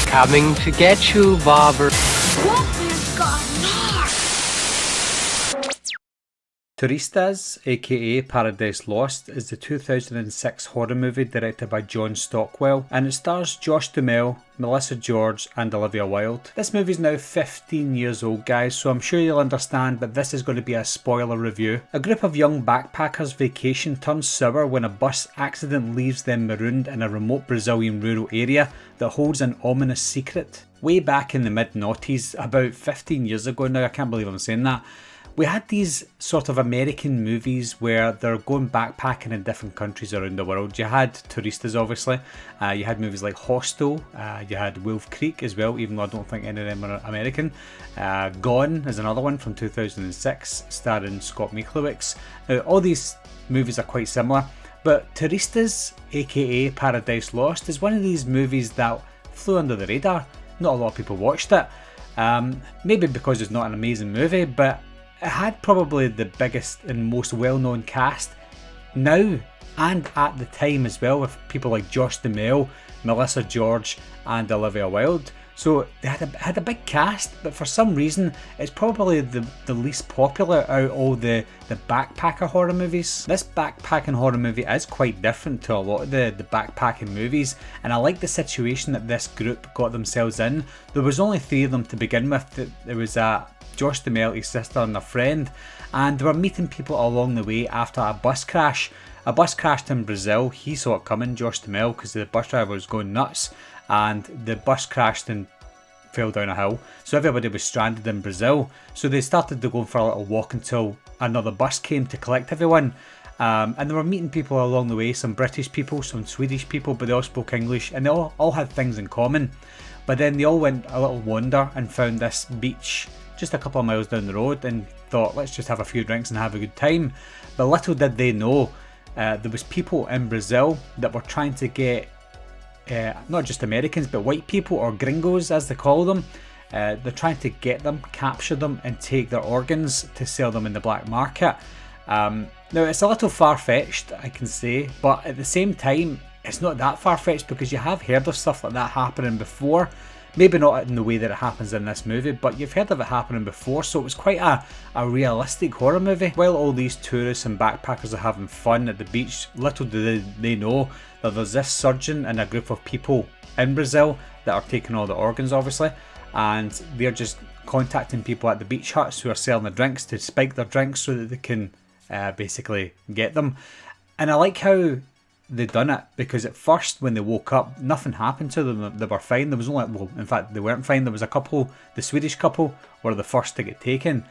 Coming to get you, Bobber. Turistas, aka Paradise Lost, is the 2006 horror movie directed by John Stockwell, and it stars Josh Duhamel, Melissa George and Olivia Wilde. This movie is now 15 years old, guys, so I'm sure you'll understand that this is going to be a spoiler review. A group of young backpackers' vacation turns sour when a bus accident leaves them marooned in a remote Brazilian rural area that holds an ominous secret. Way back in the mid-noughties, about 15 years ago now, I can't believe I'm saying that, we had these sort of American movies where they're going backpacking in different countries around the world. You had Turistas, obviously. You had movies like Hostel. You had Wolf Creek as well, even though I don't think any of them are American. Gone is another one from 2006, starring Scott Miklowicz. Now, all these movies are quite similar, but Turistas, aka Paradise Lost, is one of these movies that flew under the radar. Not a lot of people watched it. Maybe because it's not an amazing movie, but it had probably the biggest and most well-known cast now and at the time as well, with people like Josh Duhamel, Melissa George and Olivia Wilde. So they had a big cast, but for some reason it's probably the least popular out of all the backpacker horror movies. This backpacking horror movie is quite different to a lot of the backpacking movies, and I like the situation that this group got themselves in. There was only 3 of them to begin with. There was Josh Duhamel, his sister and a friend, and they were meeting people along the way after a bus crash. A bus crashed in Brazil. He saw it coming, Josh Duhamel, because the bus driver was going nuts, and the bus crashed and fell down a hill, so everybody was stranded in Brazil. So they started to go for a little walk until another bus came to collect everyone, and they were meeting people along the way, some British people, some Swedish people, but they all spoke English, and they all had things in common. But then they all went a little wander and found this beach just a couple of miles down the road and thought, let's just have a few drinks and have a good time. But little did they know, there was people in Brazil that were trying to get not just Americans but white people, or gringos as they call them. They're trying to get them, capture them and take their organs to sell them in the black market. Now it's a little far-fetched, I can say, but at the same time it's not that far-fetched because you have heard of stuff like that happening before. Maybe not in the way that it happens in this movie, but you've heard of it happening before, so it was quite a realistic horror movie. While all these tourists and backpackers are having fun at the beach, little do they know that there's this surgeon and a group of people in Brazil that are taking all the organs, obviously, and they're just contacting people at the beach huts who are selling the drinks to spike their drinks so that they can basically get them. And I like how they done it, because at first when they woke up nothing happened to them. They were fine. There was only, well, in fact they weren't fine. There was a couple, the Swedish couple were the first to get taken,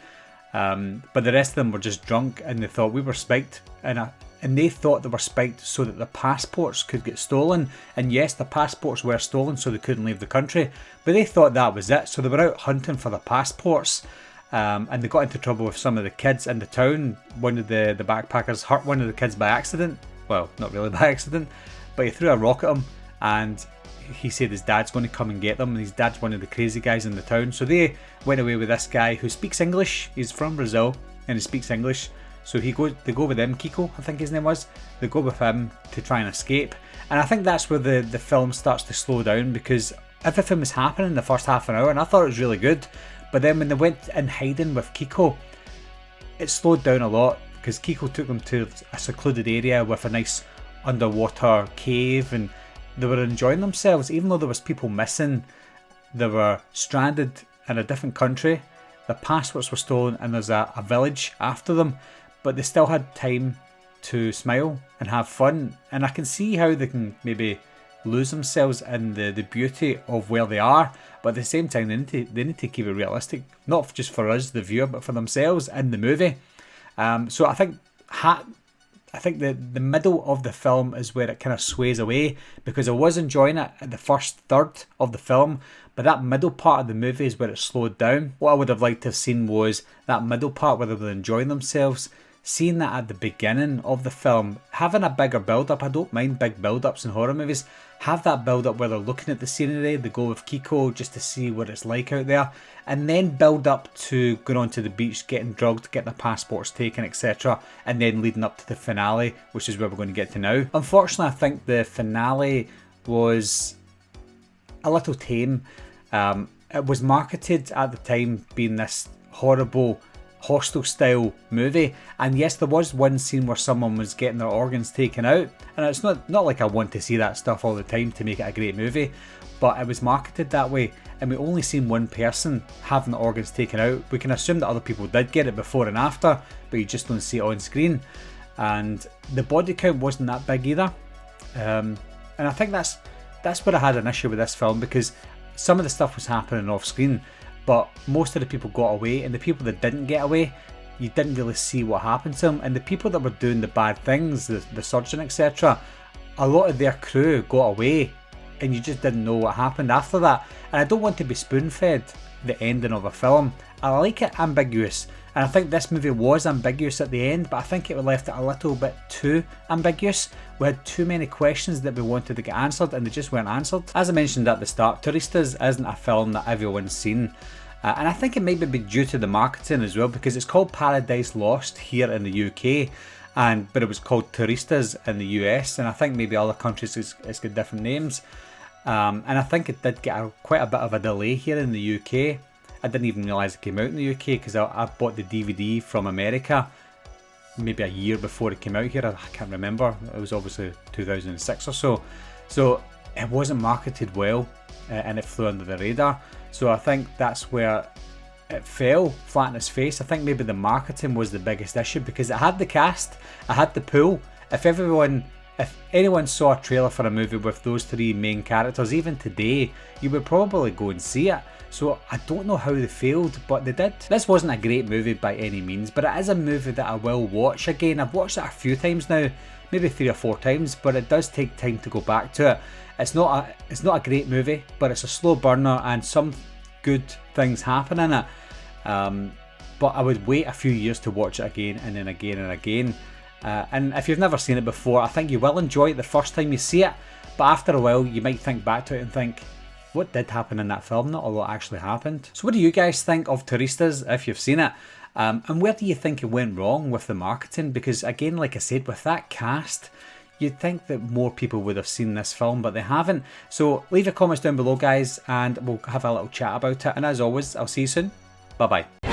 but the rest of them were just drunk and they thought we were spiked, and they thought they were spiked so that their passports could get stolen. And yes, the passports were stolen so they couldn't leave the country, but they thought that was it, so they were out hunting for the passports. And they got into trouble with some of the kids in the town. One of the backpackers hurt one of the kids by accident. Well, not really by accident, but he threw a rock at him, and he said his dad's going to come and get them, and his dad's one of the crazy guys in the town. So they went away with this guy who speaks English. He's from Brazil and he speaks English, so they go with him. Kiko, I think his name was. They go with him to try and escape, and I think that's where the film starts to slow down, because everything was happening in the first half an hour and I thought it was really good, but then when they went in hiding with Kiko, it slowed down a lot, because Kiko took them to a secluded area with a nice underwater cave, and they were enjoying themselves. Even though there was people missing, they were stranded in a different country, their passports were stolen, and there's a village after them, but they still had time to smile and have fun. And I can see how they can maybe lose themselves in the beauty of where they are, but at the same time they need to keep it realistic, not just for us the viewer, but for themselves in the movie. So I think the middle of the film is where it kind of sways away, because I was enjoying it at the first third of the film, but that middle part of the movie is where it slowed down. What I would have liked to have seen was that middle part where they were enjoying themselves, seeing that at the beginning of the film, having a bigger build-up. I don't mind big build-ups in horror movies. Have that build-up where they're looking at the scenery, they go with Kiko just to see what it's like out there, and then build up to going onto the beach, getting drugged, getting their passports taken, etc., and then leading up to the finale, which is where we're going to get to now. Unfortunately, I think the finale was a little tame. It was marketed at the time being this horrible Hostel style movie, and yes, there was one scene where someone was getting their organs taken out, and it's not like I want to see that stuff all the time to make it a great movie, but it was marketed that way, and we only seen one person having the organs taken out. We can assume that other people did get it before and after, but you just don't see it on screen, and the body count wasn't that big either, and I think that's where I had an issue with this film, because some of the stuff was happening off screen, but most of the people got away, and the people that didn't get away, you didn't really see what happened to them, and the people that were doing the bad things, the surgeon, etc., a lot of their crew got away, and you just didn't know what happened after that. And I don't want to be spoon-fed the ending of a film. I like it ambiguous, and I think this movie was ambiguous at the end, but I think it left it a little bit too ambiguous. We had too many questions that we wanted to get answered, and they just weren't answered. As I mentioned at the start, Turistas isn't a film that everyone's seen, and I think it might be due to the marketing as well, because it's called Paradise Lost here in the UK, but it was called Turistas in the US, and I think maybe other countries it's got different names, and I think it did get quite a bit of a delay here in the UK. I didn't even realise it came out in the UK, because I bought the DVD from America maybe a year before it came out here. I can't remember, it was obviously 2006 or so, so it wasn't marketed well, and it flew under the radar. So I think that's where it fell flat in its face. I think maybe the marketing was the biggest issue, because it had the cast, it had the pool. If anyone saw a trailer for a movie with those three main characters, even today, you would probably go and see it. So I don't know how they failed, but they did. This wasn't a great movie by any means, but it is a movie that I will watch again. I've watched it a few times now, maybe 3 or 4 times, but it does take time to go back to it. It's not a great movie, but it's a slow burner, and some good things happen in it. But I would wait a few years to watch it again, and then again and again. And if you've never seen it before, I think you will enjoy it the first time you see it, but after a while you might think back to it and think, what did happen in that film? Not a lot actually happened. So what do you guys think of Turistas if you've seen it? And where do you think it went wrong with the marketing? Because again, like I said, with that cast, you'd think that more people would have seen this film, but they haven't. So leave your comments down below, guys, and we'll have a little chat about it. And as always, I'll see you soon. Bye bye.